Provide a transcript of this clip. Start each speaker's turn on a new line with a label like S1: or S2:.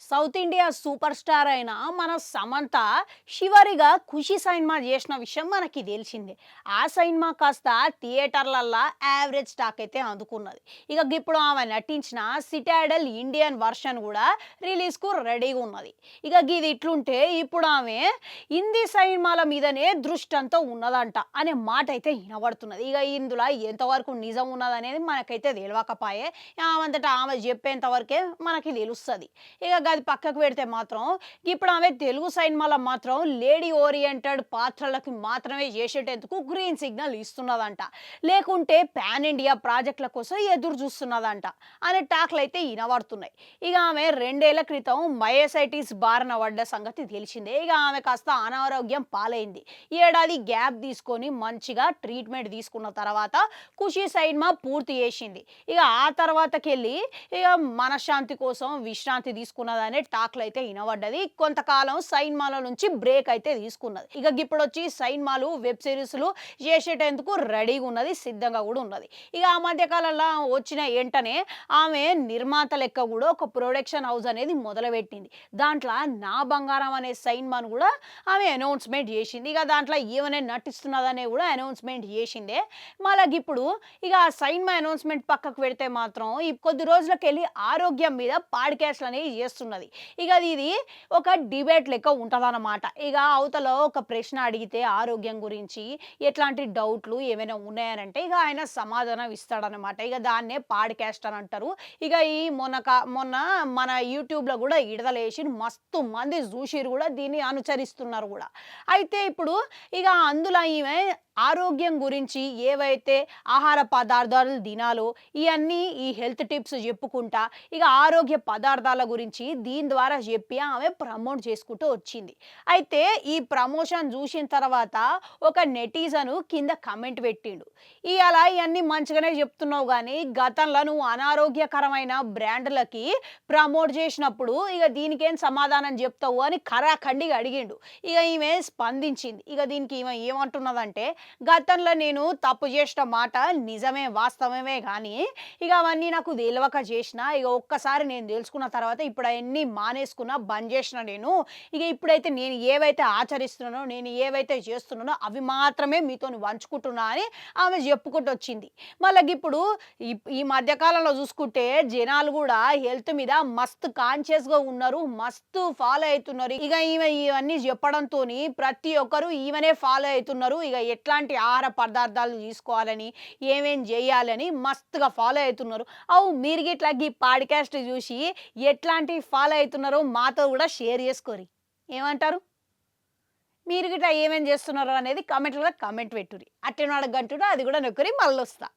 S1: South India super star అయిన మన సమంత చివరిగా ఖుషి సినిమా చేసిన విషయం మనకి తెలిసిందే. ఆ సినిమా కాస్త థియేటర్లల్లా యావరేజ్ టాక్ అయితే అందుకున్నది. ఇక ఇప్పుడు ఆమె నటించిన సిటాడల్ ఇండియన్ వర్షన్ కూడా రిలీజ్కు రెడీగా ఉన్నది. ఇక ఇది ఇట్లుంటే ఇప్పుడు ఆమె హిందీ సినిమాల మీదనే దృష్టి అంతా ఉన్నదంట అనే మాట అయితే వినబడుతున్నది. ఇక ఇందులో ఎంతవరకు నిజం ఉన్నదనేది మనకైతే తెలియకపాయే. ఆమెంతటా ఆమె చెప్పేంత వరకే మనకి తెలుస్తుంది. ఇక అది పక్కకు పెడితే మాత్రం ఇప్పుడు ఆమె తెలుగు సినిమాలో మాత్రం లేడీ ఓరియంటెడ్ పాత్రలకు మాత్రమే చేసేటందుకు గ్రీన్ సిగ్నల్ ఇస్తున్నదంట, లేకుంటే పాన్ ఇండియా ప్రాజెక్టుల కోసం ఎదురు చూస్తున్నదంట అనే టాక్లు అయితే వినబడుతున్నాయి. ఇక ఆమె 2 ఏళ్ల క్రితం మయోసైటిస్ బారిన పడ్డ సంగతి తెలిసిందే. ఇక ఆమె కాస్త అనారోగ్యం పాలైంది. ఏడాది గ్యాప్ తీసుకొని మంచిగా ట్రీట్మెంట్ తీసుకున్న తర్వాత ఖుషి సినిమా పూర్తి చేసింది. ఇక ఆ తర్వాతకెళ్ళి ఇక మనశ్శాంతి కోసం విశ్రాంతి తీసుకున్నదనే టాక్లు అయితే వినబడ్డది. కొంతకాలం సినిమాల నుంచి బ్రేక్ అయితే తీసుకున్నది. ఇక ఇప్పుడు వచ్చి సినిమాలు వెబ్ సిరీస్లు చేసేటందుకు రెడీగా ఉన్నది, సిద్ధంగా కూడా ఉన్నది. ఇక ఆ మధ్య కాలంలో వచ్చిన వెంటనే ఆమె నిర్మాత లెక్క కూడా ఒక ప్రొడక్షన్ హౌస్ అనేది మొదలుపెట్టింది. దాంట్లో నా బంగారం అనే సినిమాను కూడా ఆమె అనౌన్స్మెంట్ చేసింది. ఇక దాంట్లో ఈమెనే నటిస్తున్నదనే కూడా అనౌన్స్మెంట్ చేసిందే. మళ్ళీ ఇప్పుడు ఇక ఆ సినిమా అనౌన్స్మెంట్ పక్కకు పెడితే మాత్రం ఈ కొద్ది రోజులకెళ్ళి ఆరోగ్యం మీద పాడ్కాస్ట్లు అనేవి చేస్తున్నది. ఇక ఇది ఒక డిబేట్ లెక్క ఉంటుందన్నమాట. ఇక అవతల ఒక ప్రశ్న అడిగితే ఆరోగ్యం గురించి ఎట్లాంటి డౌట్లు ఏమైనా ఉన్నాయనంటే ఇక ఆయన సమాధానం ఇస్తాడనమాట. ఇక దాన్నే పాడ్కాస్ట్ అని అంటారు. ఇక ఈ మొన్న మన యూట్యూబ్లో కూడా విడుదలేసి మస్తు మంది చూసిరు కూడా, దీన్ని అనుసరిస్తున్నారు కూడా. అయితే ఇప్పుడు ఇక అందులో ఈమె ఆరోగ్యం గురించి ఏవైతే ఆహార పదార్థాలు తినాలో ఇవన్నీ ఈ హెల్త్ టిప్స్ చెప్పుకుంటా ఇక ఆరోగ్య పదార్థాల గురించి దీని ద్వారా చెప్పి ఆమె ప్రమోట్ చేసుకుంటూ వచ్చింది. అయితే ఈ ప్రమోషన్ చూసిన తర్వాత ఒక నెటిజను కింద కమెంట్ పెట్టిండు, అలా ఇవన్నీ మంచిగానే చెప్తున్నావు కానీ గతంలో నువ్వు అనారోగ్యకరమైన బ్రాండ్లకి ప్రమోట్ చేసినప్పుడు ఇక దీనికేం సమాధానం చెప్తావు అని ఖరాఖండిగా అడిగిండు. ఇక ఈమె స్పందించింది. ఇక దీనికి ఈమె ఏమంటున్నదంటే, గతంలో నేను తప్పు చేసిన మాట నిజమే, వాస్తవమే కానీ ఇక అవన్నీ నాకు తెలియక చేసిన. ఇక ఒక్కసారి నేను తెలుసుకున్న తర్వాత ఇప్పుడు అవన్నీ మానేసుకున్నా, బంద్ చేసిన నేను. ఇక ఇప్పుడైతే నేను ఏవైతే ఆచరిస్తున్నానో, నేను ఏవైతే చేస్తున్నానో అవి మాత్రమే మీతో పంచుకుంటున్నా అని ఆమె చెప్పుకుంటూ వచ్చింది. మళ్ళీ ఇప్పుడు ఈ మధ్యకాలంలో చూసుకుంటే జనాలు కూడా హెల్త్ మీద మస్తు కాన్షియస్గా ఉన్నారు, మస్తు ఫాలో అవుతున్నారు. ఇక ఈమె ఇవన్నీ చెప్పడంతో ప్రతి ఒక్కరు ఈమెనే ఫాలో అవుతున్నారు. ఇక ఎట్లాంటి ఆహార పదార్థాలు తీసుకోవాలని, ఏమేం చేయాలని మస్తుగా ఫాలో అవుతున్నారు. మీరు గిట్లా ఈ పాడ్కాస్ట్ చూసి ఎట్లాంటి ఫాలో అవుతున్నారో మాతో కూడా షేర్ చేసుకోరి. ఏమంటారు? మీరు గిట్లా ఏమేం చేస్తున్నారో అనేది కామెంట్ పెట్టుర్రి. అట్టేనాడు గంటుడు అది కూడా నొక్కరి, మళ్ళీ వస్తా.